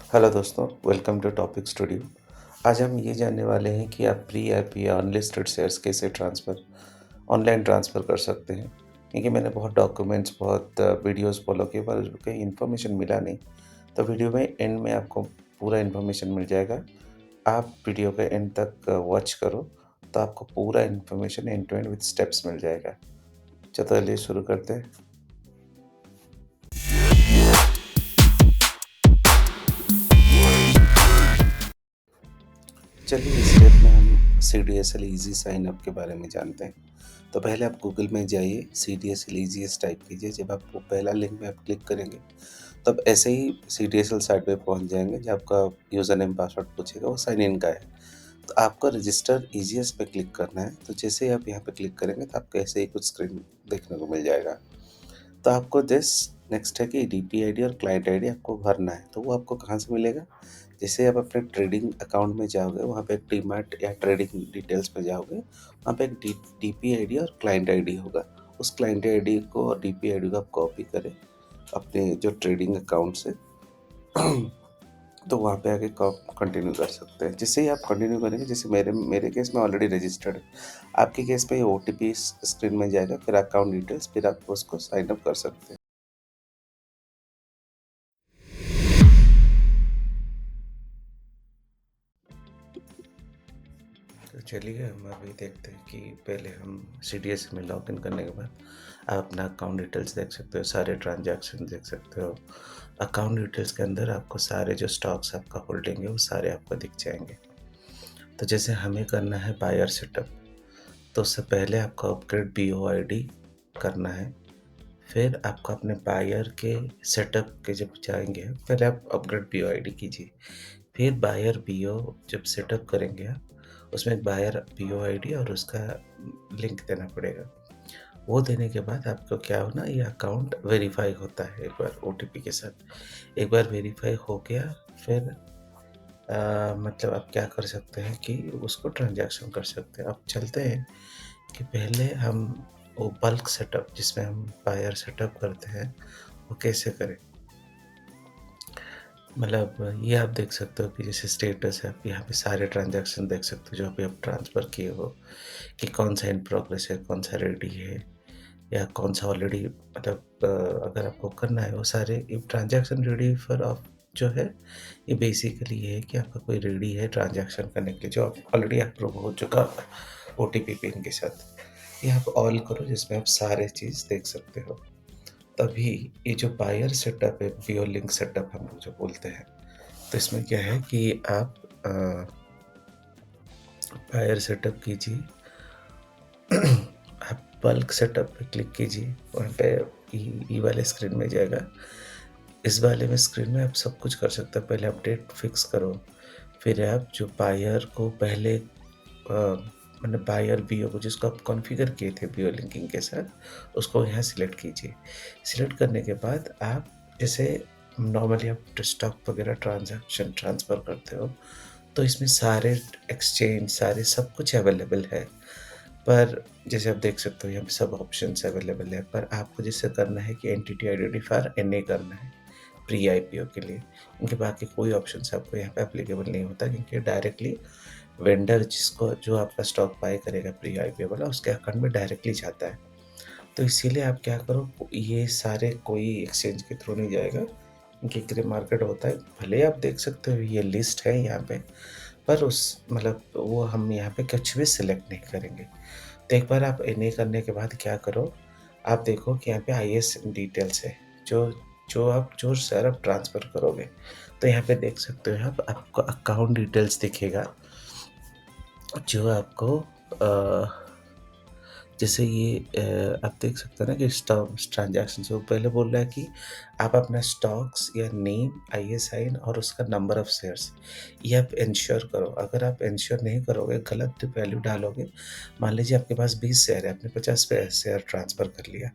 Hello दोस्तों, welcome to topic studio. आज हम ये जानने वाले हैं कि आप प्री आईपी या अनलिस्टेड शेयर्स कैसे ऑनलाइन ट्रांसफ़र कर सकते हैं। क्योंकि मैंने बहुत डॉक्यूमेंट्स, बहुत वीडियोज़ फॉलो किए पर उसमें कहीं इन्फॉर्मेशन मिला नहीं। तो वीडियो में एंड में आपको पूरा इन्फॉर्मेशन मिल जाएगा। आप वीडियो के एंड तक वॉच करो, तो आपको पूरा information end to end with steps मिल जाएगा। चलिए शुरू करते हैं। चलिए इस स्टेप में हम सीडीएसएल ईज़ी साइन अप के बारे में जानते हैं। तो पहले आप गूगल में जाइए, सीडीएसएल ईजीएस टाइप कीजिए। जब आपको पहला लिंक में आप क्लिक करेंगे, तब ऐसे ही सीडीएसएल साइट पे पहुंच जाएंगे। जब आपका यूज़र नेम पासवर्ड पूछेगा, वो साइन इन का है। तो आपको रजिस्टर ईजीएस पे क्लिक करना है। तो जैसे ही आप यहाँ पे क्लिक करेंगे, तो आपको ऐसे ही कुछ स्क्रीन देखने को मिल जाएगा। तो आपको नेक्स्ट है कि डीपी आईडी और क्लाइंट आईडी आपको भरना है। तो वो आपको कहाँ से मिलेगा? जैसे आप अपने ट्रेडिंग अकाउंट में जाओगे, वहाँ पे एक डीमैट या ट्रेडिंग डिटेल्स में जाओगे, वहाँ पे एक डीपी आईडी और क्लाइंट आईडी होगा। उस क्लाइंट आईडी को और डीपी आईडी को आप कॉपी करें अपने जो ट्रेडिंग अकाउंट से। तो वहाँ पे आके कंटिन्यू कर सकते हैं। जैसे ही आप कंटिन्यू करेंगे, जैसे मेरे मेरे केस में ऑलरेडी रजिस्टर्ड है। आपके केस में ये ओटीपी स्क्रीन में जाएगा, फिर अकाउंट डिटेल्स, फिर आप उसको साइन अप कर सकते हैं। तो चलिए हम अभी देखते हैं कि पहले हम सीडीएस में लॉगिन करने के बाद आप अपना अकाउंट डिटेल्स देख सकते हो, सारे ट्रांजैक्शन देख सकते हो। अकाउंट डिटेल्स के अंदर आपको सारे जो स्टॉक्स आपका होल्डिंग है, वो सारे आपको दिख जाएंगे। तो जैसे हमें करना है बायर सेटअप, तो उससे पहले आपको अपग्रेड बीओआईडी करना है। फिर आपको अपने बायर के सेटअप के जब जाएंगे, पहले आप अपग्रेड बीओआईडी कीजिए। फिर बायर बीओ जब सेटअप करेंगे आप, उसमें एक बायर बीओ आईडी और उसका लिंक देना पड़ेगा। वो देने के बाद आपको क्या हो ना, ये अकाउंट वेरीफाई होता है एक बार ओटीपी के साथ। एक बार वेरीफाई हो गया, फिर मतलब आप क्या कर सकते हैं कि उसको ट्रांजैक्शन कर सकते हैं। अब चलते हैं कि पहले हम वो बल्क सेटअप जिसमें हम बायर सेटअप करते हैं, वो कैसे करें। मतलब ये आप देख सकते हो कि जैसे स्टेटस है, आप यहाँ पे सारे ट्रांजैक्शन देख सकते हो जो अभी आप ट्रांसफ़र किए हो, कि कौन सा इन प्रोग्रेस है, कौन सा रेडी है, या कौन सा ऑलरेडी, मतलब अगर आपको करना है वो सारे ये ट्रांजैक्शन रेडी फॉर ऑफ जो है, ये बेसिकली ये है कि आपका कोई रेडी है ट्रांजैक्शन करने के लिए, जो ऑलरेडी अप्रूव हो चुका है ओटीपी पिन के साथ। ये आप ऑल करो, जिसमें आप सारे चीज़ देख सकते हो। तभी ये जो बायर सेटअप है, वियो लिंक सेटअप हम लोग जो बोलते हैं, तो इसमें क्या है कि आप बायर सेटअप कीजिए। आप बल्क सेटअप पे क्लिक कीजिए, वहाँ पे ई वाले स्क्रीन में जाएगा। इस वाले में स्क्रीन में आप सब कुछ कर सकते हो। पहले आप डेट फिक्स करो, फिर आप जो बायर को पहले मतलब बायर बीओ को जिसको आप कॉन्फ़िगर किए थे बीओ लिंकिंग के साथ, उसको यहाँ सिलेक्ट कीजिए। सिलेक्ट करने के बाद आप जैसे नॉर्मली आप स्टॉक वगैरह ट्रांजैक्शन ट्रांसफ़र करते हो, तो इसमें सारे एक्सचेंज, सारे सब कुछ अवेलेबल है। पर जैसे आप देख सकते हो, यहाँ पे सब ऑप्शंस अवेलेबल है, पर आपको जैसे करना है कि एंटिटी आइडेंटिफायर एनए करना है प्री आईपीओ के लिए। क्योंकि बाकी कोई ऑप्शंस आपको यहाँ पे एप्लीकेबल नहीं होता, क्योंकि डायरेक्टली वेंडर जिसको जो आपका स्टॉक बाय करेगा प्री आईपीओ वाला, उसके अकाउंट में डायरेक्टली जाता है। तो इसीलिए आप क्या करो, ये सारे कोई एक्सचेंज के थ्रू नहीं जाएगा, क्योंकि ग्रे मार्केट होता है। भले आप देख सकते हो ये लिस्ट है यहाँ पे, पर उस मतलब वो हम यहाँ पे कुछ भी सिलेक्ट नहीं करेंगे। तो एक बार आप इन्हें करने के बाद क्या करो, आप देखो कि यहाँ पे आईएस डिटेल्स है, जो जो सर आप ट्रांसफ़र करोगे। तो यहाँ पे देख सकते हो आप, आपको अकाउंट डिटेल्स दिखेगा, जो आपको जैसे ये आप देख सकते हैं ना कि स्टॉक्स ट्रांजैक्शन से वो पहले बोल रहा है कि आप अपना स्टॉक्स या नेम, आईएसआईएन और उसका नंबर ऑफ शेयर्स, ये आप इंश्योर करो। अगर आप इंश्योर नहीं करोगे, गलत वैल्यू डालोगे, मान लीजिए आपके पास 20 शेयर है, आपने 50 शेयर ट्रांसफ़र कर लिया,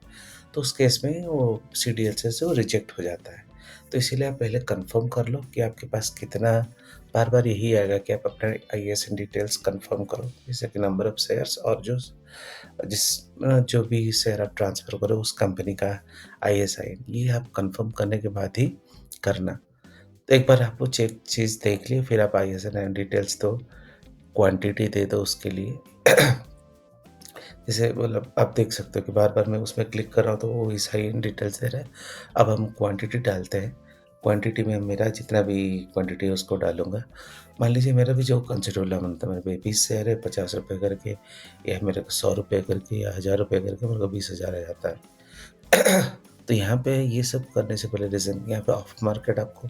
तो उस केस में वो सीडीएलसी से वो रिजेक्ट हो जाता है। तो इसीलिए आप पहले कंफर्म कर लो कि आपके पास कितना, बार-बार यही आएगा कि आप अपना आईएसएन डिटेल्स कंफर्म करो, जैसे कि नंबर ऑफ शेयर्स और जो भी शेयर आप ट्रांसफ़र करो उस कंपनी का आईएसआईएन, ये आप कंफर्म करने के बाद ही करना। तो एक बार आप वो चेक चीज़ देख लिए, फिर आप आईएसएन डिटेल्स दो, क्वांटिटी दे दो उसके लिए। जैसे मतलब आप देख सकते हो कि बार-बार मैं उसमें क्लिक कर रहा हूँ तो वो वही सही डिटेल्स दे रहा है। अब हम क्वांटिटी डालते हैं। क्वांटिटी में मेरा जितना भी क्वांटिटी है उसको डालूँगा। मान लीजिए मेरा भी जो कंसिडरेबल अमाउंट था, मेरे पे 20 शेयर है, ₹50 करके, या मेरे को ₹100 करके या ₹1000 करके मेरे को 20,000 आ जाता है। तो यहाँ पे ये सब करने से पहले रीज़न यहाँ पे ऑफ मार्केट आपको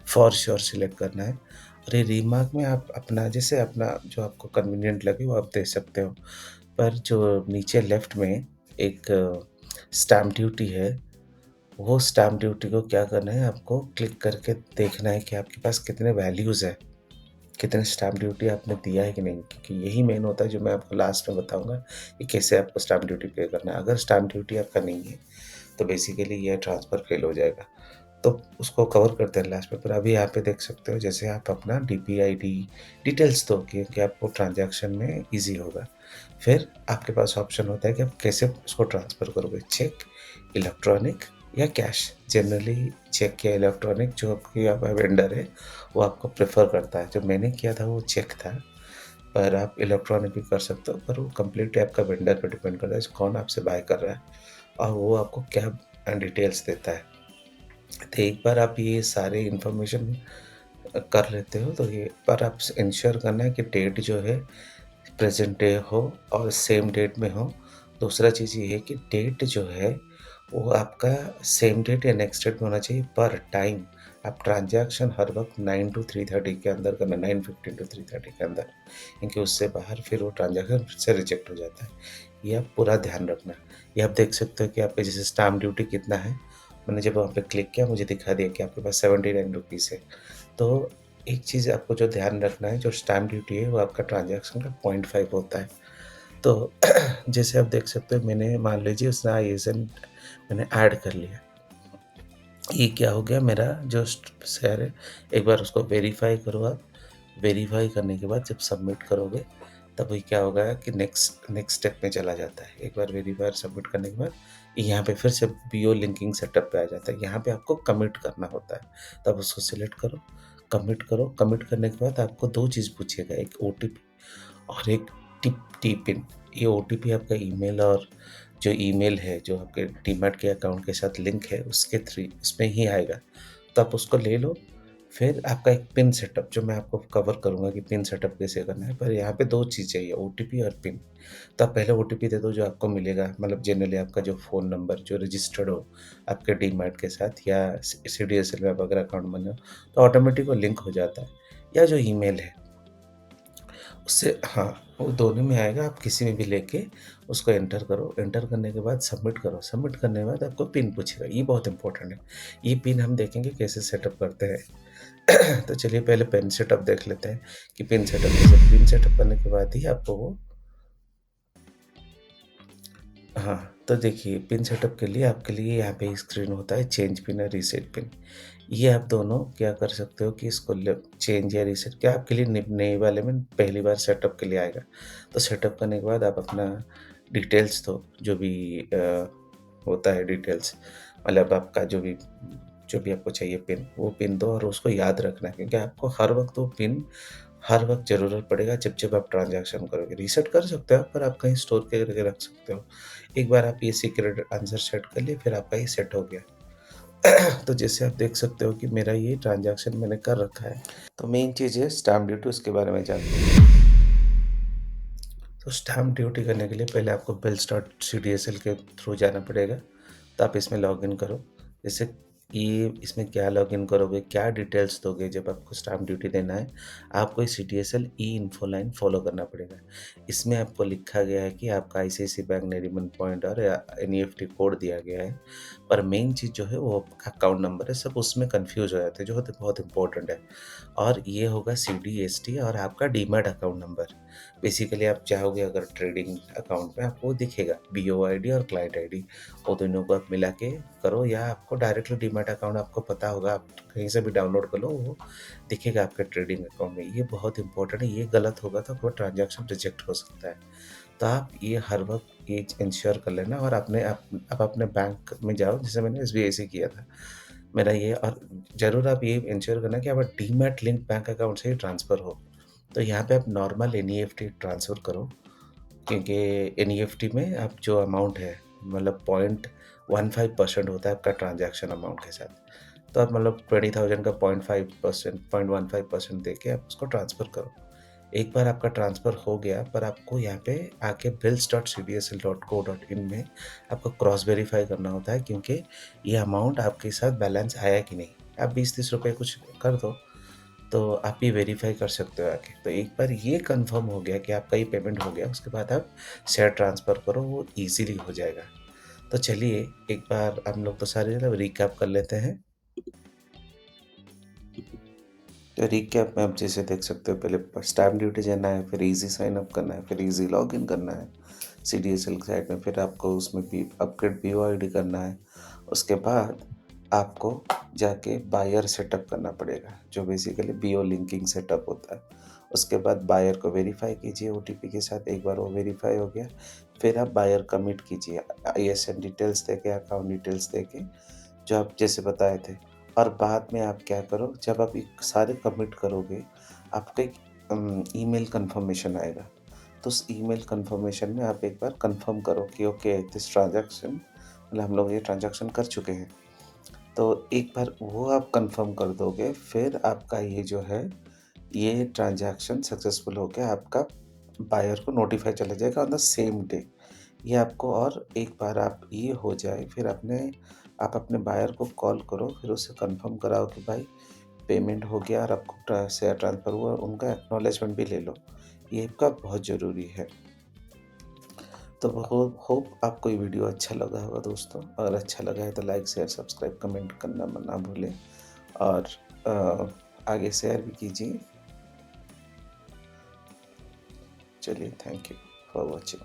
फॉर श्योर सिलेक्ट करना है, और ये रीमार्क में आप अपना जैसे अपना जो आपको कन्वीनिएंट लगे वो आप दे सकते हो। पर जो नीचे लेफ्ट में एक स्टैम्प ड्यूटी है, वो स्टैम्प ड्यूटी को क्या करना है, आपको क्लिक करके देखना है कि आपके पास कितने वैल्यूज़ हैं, कितने स्टैम्प ड्यूटी आपने दिया है कि नहीं, क्योंकि यही मेन होता है जो मैं आपको लास्ट में बताऊँगा कि कैसे आपको स्टैम्प ड्यूटी पे करना है। अगर स्टैम्प ड्यूटी आपका नहीं है, तो बेसिकली ये ट्रांसफ़र फ़ेल हो जाएगा। तो उसको कवर करते हैं लास्ट में, पर अभी यहाँ पे देख सकते हो जैसे आप अपना डीपीआईडी डिटेल्स दो कि आपको ट्रांज़ैक्शन में ईज़ी होगा। फिर आपके पास ऑप्शन होता है कि आप कैसे उसको ट्रांसफ़र करोगे, चेक, इलेक्ट्रॉनिक या कैश। जनरली चेक या इलेक्ट्रॉनिक जो कि आपका वेंडर है, वो आपको प्रेफ़र करता है। जो मैंने किया था वो चेक था, पर आप इलेक्ट्रॉनिक भी कर सकते हो, पर वो कंप्लीटली आपका वेंडर पे डिपेंड करता है, कौन आपसे बाय कर रहा है और वो आपको क्या डिटेल्स देता है। तो एक बार आप ये सारे इन्फॉर्मेशन कर लेते हो, तो ये पर आप इंश्योर करना है कि डेट जो है प्रेज़ेंट डे हो और सेम डेट में हो। दूसरा चीज़ ये है कि डेट जो है वो आपका सेम डेट या नेक्स्ट डेट में होना चाहिए, पर टाइम आप ट्रांज़ैक्शन हर वक़्त 9 टू 3:30 के अंदर करना, 9:15 टू 3:30 के अंदर, क्योंकि उससे बाहर फिर वो ट्रांज़ैक्शन फिर से रिजेक्ट हो जाता है। ये आप पूरा ध्यान रखना। ये आप देख सकते हो कि आपके जैसे स्टैम्प ड्यूटी कितना है, मैंने जब वहाँ पे क्लिक किया मुझे दिखा दिया कि आपके पास ₹79 है। तो एक चीज़ आपको जो ध्यान रखना है, जो स्टैम्प ड्यूटी है वो आपका ट्रांज़ैक्शन का 0.5 होता है। तो जैसे आप देख सकते हो, मैंने मान लीजिए उसने आईएसएन मैंने ऐड कर लिया। ये क्या हो गया, मेरा जो शेयर है, एक बार उसको वेरीफ़ाई करो आप। वेरीफ़ाई करने के बाद जब सबमिट करोगे, तब ये क्या होगा कि नेक्स्ट नेक्स्ट स्टेप में चला जाता है। एक बार वेरीफ़ाई और सबमिट करने के बाद यहाँ पे फिर से बीओ लिंकिंग सेटअप पे आ जाता है। यहाँ पे आपको कमिट करना होता है, तब उसको सिलेक्ट करो। कमिट करने के बाद आपको 2 चीज़ पूछेगा, एक ओटीपी और एक टी पिन। ये ओटीपी आपका ईमेल, और जो ईमेल है जो आपके डीमैट के अकाउंट के साथ लिंक है उसके थ्रू उसमें ही आएगा, तो आप उसको ले लो। फिर आपका एक पिन सेटअप जो मैं आपको कवर करूँगा कि पिन सेटअप कैसे करना है, पर यहाँ पे 2 चीज़ चाहिए, ओटीपी और पिन। तो आप पहले ओटीपी दे दो जो आपको मिलेगा, मतलब जनरली आपका जो फ़ोन नंबर जो रजिस्टर्ड हो आपके डीमैट के साथ, या सीडीएसएल में आप अगर अकाउंट बना हो तो ऑटोमेटिक वो लिंक हो जाता है, या जो ईमेल है उससे, हाँ, वो दोनों में आएगा, आप किसी में भी लेके उसको एंटर करो। एंटर करने के बाद सबमिट करो। सबमिट करने के बाद आपको पिन पूछेगा, ये बहुत इंपॉर्टेंट है। ये पिन हम देखेंगे कैसे सेटअप करते हैं। तो चलिए पहले पिन सेटअप देख लेते हैं कि पिन सेटअप कैसे। पिन सेटअप करने के बाद ही आपको वो, हाँ, तो देखिए पिन सेटअप के लिए आपके लिए यहाँ पे स्क्रीन होता है चेंज पिन और रीसेट पिन। ये आप दोनों क्या कर सकते हो कि इसको चेंज या रीसेट क्या आपके लिए नए वाले में पहली बार सेटअप के लिए आएगा। तो सेटअप करने के बाद आप अपना डिटेल्स दो, जो भी होता है डिटेल्स, मतलब आपका जो भी आपको चाहिए पिन, वो पिन दो और उसको याद रखना है, क्योंकि आपको हर वक़्त वो पिन हर वक़्त ज़रूरत पड़ेगा जब आप ट्रांज़ैक्शन करोगे। रीसेट कर सकते हो आप, पर आप कहीं स्टोर करके रख सकते हो। एक बार आप ये सीक्रेट आंसर सेट कर लिए, फिर आपका ये सेट हो गया। तो जैसे आप देख सकते हो कि मेरा ये ट्रांज़ैक्शन मैंने कर रखा है। तो मेन चीज़ है स्टैम्प ड्यूटी, उसके बारे में जानते हैं। तो स्टैम्प ड्यूटी करने के लिए पहले आपको बिल्स.सीडीएसएल के थ्रू जाना पड़ेगा। तो आप इसमें लॉगिन करो। जैसे ये इसमें क्या लॉगिन करोगे, क्या डिटेल्स दोगे जब आपको स्टैम्प ड्यूटी देना है, आपको सीडीएसएल ई इन्फो लाइन फॉलो करना पड़ेगा। इसमें आपको लिखा गया है कि आपका आईसीआईसीआई बैंक नेरिमन पॉइंट और एनईएफटी कोड दिया गया है, पर मेन चीज़ जो है वो अकाउंट नंबर है। सब उसमें कन्फ्यूज़ हो जाते हैं, जो होते बहुत इंपॉर्टेंट है। और ये होगा सीडीएसटी और आपका डीमैट अकाउंट नंबर। बेसिकली आप चाहोगे अगर ट्रेडिंग अकाउंट में आपको दिखेगा बीओआईडी और क्लाइंट आईडी, वो दोनों को आप मिला के करो, या आपको डायरेक्टली डीमैट अकाउंट आपको पता होगा, आप कहीं से भी डाउनलोड कर लो, वो दिखेगा आपके ट्रेडिंग अकाउंट में। ये बहुत इंपॉर्टेंट है, ये गलत होगा तो आपका ट्रांजैक्शन रिजेक्ट हो सकता है। तो आप ये हर वक्त ये इंश्योर कर लेना, और अपने आप अपने बैंक में जाओ, जैसे मैंने एसबीआई से किया था। मेरा ये और ज़रूर आप ये इंश्योर करना कि आपका डीमैट लिंक बैंक अकाउंट से ही ट्रांसफ़र हो। तो यहाँ पे आप नॉर्मल एनईएफटी ट्रांसफ़र करो, क्योंकि एनईएफटी में आप जो अमाउंट है मतलब 0.15% होता है आपका ट्रांज़ैक्शन अमाउंट के साथ। तो आप मतलब 20,000 का 0.5% 0.15% देके आप उसको ट्रांसफ़र करो। एक बार आपका ट्रांसफ़र हो गया, पर आपको यहाँ पे आके bills.cdsl.co.in में आपको क्रॉस वेरीफ़ाई करना होता है, क्योंकि ये अमाउंट आपके साथ बैलेंस आया कि नहीं। आप 20-30 रुपए कुछ कर दो, तो आप ये वेरीफ़ाई कर सकते हो आके। तो एक बार ये कन्फर्म हो गया कि आपका ये पेमेंट हो गया, उसके बाद आप शेयर ट्रांसफ़र करो, वो ईज़िली हो जाएगा। तो चलिए एक बार हम लोग तो सारे मतलब रिकैप कर लेते हैं। तो रिकैप में आप जैसे देख सकते हो, पहले स्टैम्प ड्यूटी देना है, फिर ईज़ी साइन अप करना है, फिर ईज़ी लॉगिन करना है सीडीएसएल साइट में, फिर आपको उसमें भी अपग्रेड बीओआईडी करना है। उसके बाद आपको जाके बायर सेटअप करना पड़ेगा, जो बेसिकली बीओ लिंकिंग सेटअप होता है। उसके बाद बायर को वेरीफाई कीजिए ओटीपी के साथ, एक बार वो वेरीफाई हो गया, फिर आप बायर कमिट कीजिए आईएसएन डिटेल्स देके, अकाउंट डिटेल्स देके, जो आप जैसे बताए थे। और बाद में आप क्या करो, जब आप ये सारे कमिट करोगे, आपको एक ईमेल कन्फर्मेशन आएगा। तो उस ईमेल कन्फर्मेशन में आप एक बार कन्फर्म करो कि ओके दिस ट्रांज़ैक्शन, मतलब हम लोग ये ट्रांज़ैक्शन कर चुके हैं। तो एक बार वो आप कन्फर्म कर दोगे, फिर आपका ये जो है, ये ट्रांज़ैक्शन सक्सेसफुल हो के आपका बायर को नोटिफ़ाई चला जाएगा ऑन द सेम डे। ये आपको, और एक बार आप ये हो जाए, फिर आप अपने बायर को कॉल करो, फिर उससे कन्फर्म कराओ कि भाई पेमेंट हो गया और आपको शेयर ट्रांसफ़र हुआ, उनका एक्नॉलेजमेंट भी ले लो। ये आपका बहुत ज़रूरी है। तो होप आपको ये वीडियो अच्छा लगा होगा दोस्तों। अगर अच्छा लगा है तो लाइक, शेयर, सब्सक्राइब, कमेंट करना ना भूलें, और आगे शेयर भी कीजिए। चलिए, थैंक यू फॉर वॉचिंग।